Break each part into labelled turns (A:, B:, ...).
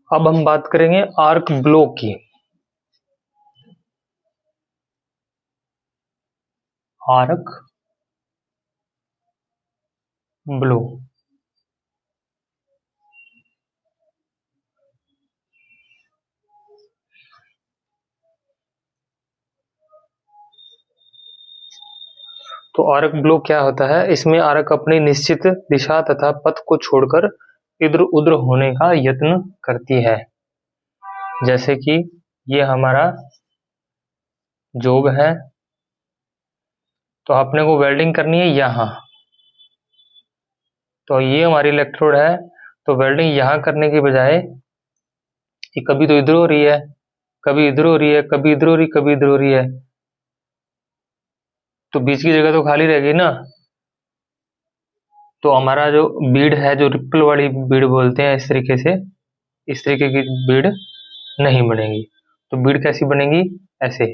A: अब हम बात करेंगे आर्क ब्लो की। आर्क ब्लो तो आर्क ब्लो क्या होता है? इसमें आर्क अपनी निश्चित दिशा तथा पथ को छोड़कर इधर उधर होने का यत्न करती है। जैसे कि ये हमारा जॉब है, तो अपने को वेल्डिंग करनी है यहाँ, तो ये हमारी इलेक्ट्रोड है, तो वेल्डिंग यहाँ करने की बजाय ये कभी तो इधर हो रही है, कभी इधर हो रही है, कभी इधर हो रही, कभी इधर हो रही है, तो बीच की जगह तो खाली रहेगी ना। तो हमारा जो बीड है, जो रिपल वाली बीड बोलते हैं, इस तरीके से, इस तरीके की बीड नहीं बनेगी। तो बीड कैसी बनेगी? ऐसे।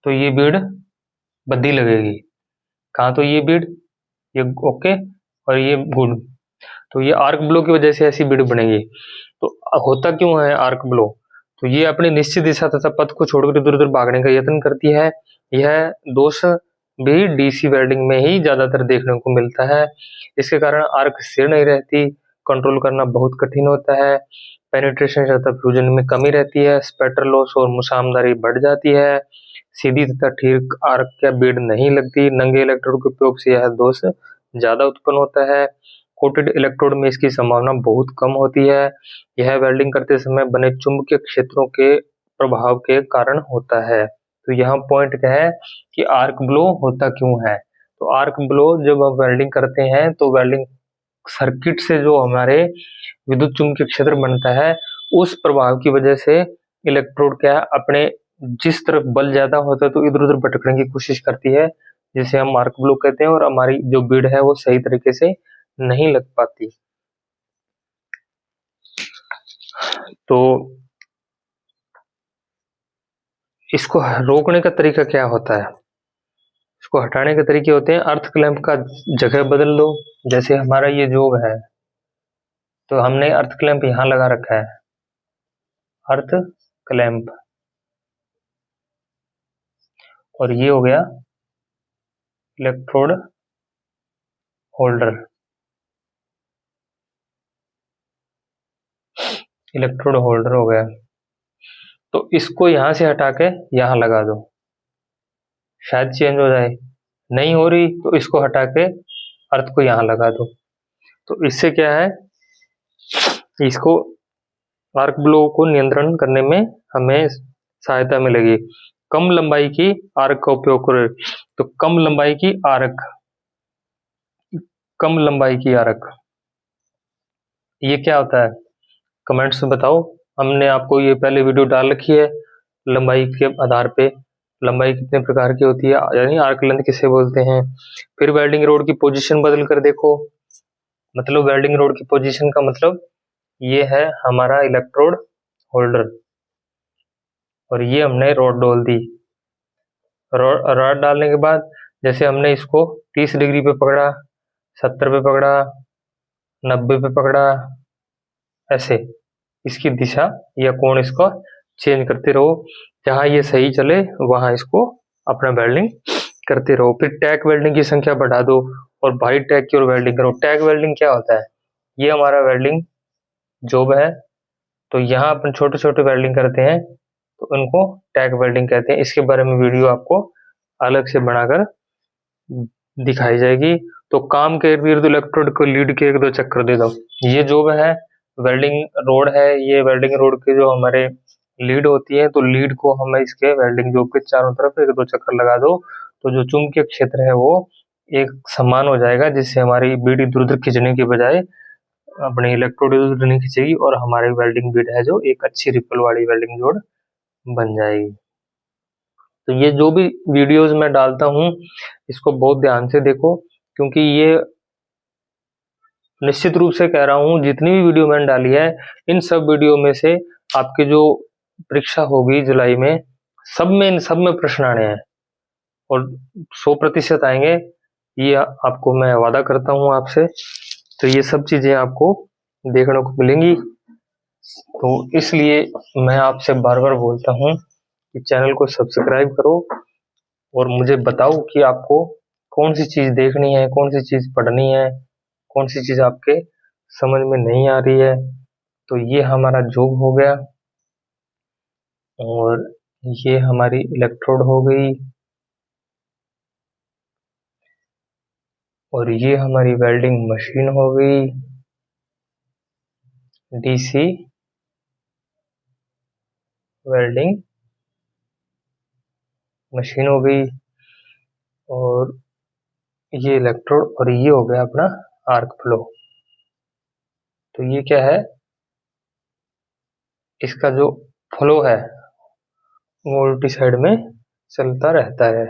A: तो ये बीड बद्दी लगेगी। कहाँ? तो ये बीड, ये ओके और ये गुड। तो ये आर्क ब्लो की वजह से ऐसी बीड बनेगी। तो होता क्यों है आर्क ब्लो? तो ये अपनी निश्चित दिशा तथा पथ को छोड़कर इधर उधर भागने का यत्न करती है। यह दोष भी डीसी वेल्डिंग में ही ज्यादातर देखने को मिलता है। इसके कारण आर्क स्थिर नहीं रहती, कंट्रोल करना बहुत कठिन होता है, पेनिट्रेशन तथा फ्यूजन में कमी रहती है, स्पेटर लॉस और मुसामदारी बढ़ जाती है, सीधी तथा ठीक आर्क या बीड नहीं लगती, नंगे इलेक्ट्रोड के उपयोग से यह दोष ज्यादा उत्पन्न होता है। कोटेड इलेक्ट्रोड में इसकी संभावना बहुत कम होती है। यह वेल्डिंग करते समय बने चुंबकीय क्षेत्रों के प्रभाव के कारण होता है। तो यहाँ पॉइंट क्या है कि आर्क ब्लो होता क्यों है? तो आर्क ब्लो जब हम वेल्डिंग करते हैं तो वेल्डिंग सर्किट से जो हमारे विद्युत चुंबकीय क्षेत्र बनता है, उस प्रभाव की वजह से इलेक्ट्रोड क्या है, अपने जिस तरफ बल ज्यादा होता है तो इधर उधर भटकने की कोशिश करती है, जिसे हम आर्क ब्लो कहते हैं, और हमारी जो बीड है वो सही तरीके से नहीं लग पाती। तो इसको रोकने का तरीका क्या होता है? इसको हटाने के तरीके होते हैं, अर्थ क्लैंप का जगह बदल दो। जैसे हमारा ये जॉब है, तो हमने अर्थ क्लैंप यहाँ लगा रखा है, अर्थ क्लैंप, और ये हो गया इलेक्ट्रोड होल्डर, इलेक्ट्रोड होल्डर हो गया। तो इसको यहां से हटा के यहां लगा दो, शायद चेंज हो जाए। नहीं हो रही तो इसको हटा के अर्थ को यहां लगा दो। तो इससे क्या है, इसको आर्क ब्लो को नियंत्रण करने में हमें सहायता मिलेगी। कम लंबाई की आर्क का उपयोग करें। तो कम लंबाई की आर्क, कम लंबाई की आर्क, ये क्या होता है? कमेंट्स में बताओ। हमने आपको ये पहले वीडियो डाल रखी है लंबाई के आधार पे, लंबाई कितने प्रकार की होती है, यानी आर्क लेंथ किसे बोलते हैं। फिर वेल्डिंग रोड की पोजीशन बदल कर देखो। मतलब वेल्डिंग रोड की पोजीशन का मतलब ये है हमारा इलेक्ट्रोड होल्डर, और ये हमने रॉड डाल दी। रॉड डालने के बाद जैसे हमने इसको 30 डिग्री पे पकड़ा, 70 पे पकड़ा, 90 पे पकड़ा, ऐसे इसकी दिशा या कोण इसको चेंज करते रहो। जहां ये सही चले वहां इसको अपना वेल्डिंग करते रहो। फिर टैग वेल्डिंग की संख्या बढ़ा दो और भाई टैग की ओर वेल्डिंग करो। टैग वेल्डिंग क्या होता है? ये हमारा वेल्डिंग जॉब है, तो यहाँ अपन छोटे छोटे वेल्डिंग करते हैं, तो उनको टैग वेल्डिंग कहते हैं। इसके बारे में वीडियो आपको अलग से बनाकर दिखाई जाएगी। तो काम के इर्द गिर्द इलेक्ट्रोड को लीड के 1-2 चक्कर दे दो। ये जॉब है, वेल्डिंग रोड है, ये वेल्डिंग रोड के जो हमारे लीड होती है, तो लीड को हमें इसके वेल्डिंग जॉब के चारों तरफ 1-2 चक्कर लगा दो, तो जो चुंबकीय क्षेत्र है वो एक समान हो जाएगा, जिससे हमारी बीड इधर उधर खींचने की बजाय अपने इलेक्ट्रोड इधर उधर नहीं खींचेगी, और हमारी वेल्डिंग बीड है जो एक अच्छी रिपल वाली वेल्डिंग जोड़ बन जाएगी। तो ये जो भी वीडियोस मैं डालता हूँ इसको बहुत ध्यान से देखो, क्योंकि ये निश्चित रूप से कह रहा हूँ, जितनी भी वीडियो मैंने डाली है, इन सब वीडियो में से आपकी जो परीक्षा होगी जुलाई में, सब में प्रश्न आने हैं, और 100% आएंगे, ये आपको मैं वादा करता हूँ आपसे। तो ये सब चीज़ें आपको देखने को मिलेंगी। तो इसलिए मैं आपसे बार बार बोलता हूँ कि चैनल को सब्सक्राइब करो और मुझे बताओ कि आपको कौन सी चीज़ देखनी है, कौन सी चीज़ पढ़नी है, कौन सी चीज़ आपके समझ में नहीं आ रही है। तो ये हमारा जॉब हो गया और ये हमारी इलेक्ट्रोड हो गई और ये हमारी वेल्डिंग मशीन हो गई, डीसी वेल्डिंग मशीन हो गई और ये इलेक्ट्रोड और ये हो गया अपना आर्क फ्लो। तो ये क्या है, इसका जो फ्लो है वो उल्टी साइड में चलता रहता है।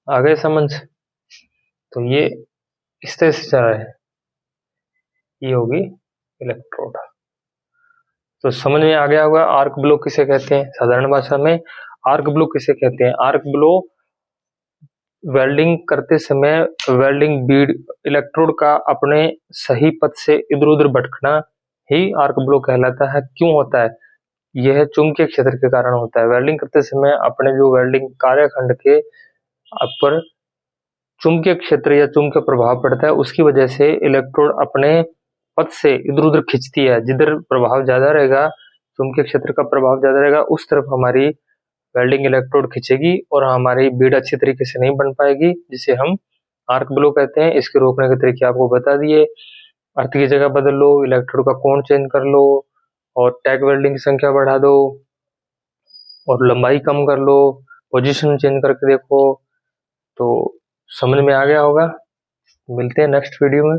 A: आ गए समझ? तो ये इस तरह से चल रहा है, ये होगी इलेक्ट्रोड। तो समझ में आ गया होगा आर्क ब्लो किसे कहते हैं। साधारण भाषा में आर्क ब्लो किसे कहते हैं। आर्क ब्लो वेल्डिंग करते समय वेल्डिंग बीड इलेक्ट्रोड का अपने सही पथ से इधर उधर भटकना ही आर्क ब्लो कहलाता है। क्यों होता है? यह चुंबकीय क्षेत्र के कारण होता है। वेल्डिंग करते समय अपने जो वेल्डिंग कार्यखंड के ऊपर चुंबकीय क्षेत्र या चुंबकीय प्रभाव पड़ता है, उसकी वजह से इलेक्ट्रोड अपने पथ से इधर उधर खिंचती है। जिधर प्रभाव ज्यादा रहेगा, चुंबकीय क्षेत्र का प्रभाव ज्यादा रहेगा, उस तरफ हमारी वेल्डिंग इलेक्ट्रोड खिंचेगी और हमारी बीड अच्छी तरीके से नहीं बन पाएगी, जिसे हम आर्क ब्लो कहते हैं। इसके रोकने के तरीके आपको बता दिए। अर्थ की जगह बदल लो, इलेक्ट्रोड का कोण चेंज कर लो और टैग वेल्डिंग की संख्या बढ़ा दो और लंबाई कम कर लो, पोजीशन चेंज करके देखो। तो समझ में आ गया होगा। मिलते हैं नेक्स्ट वीडियो में।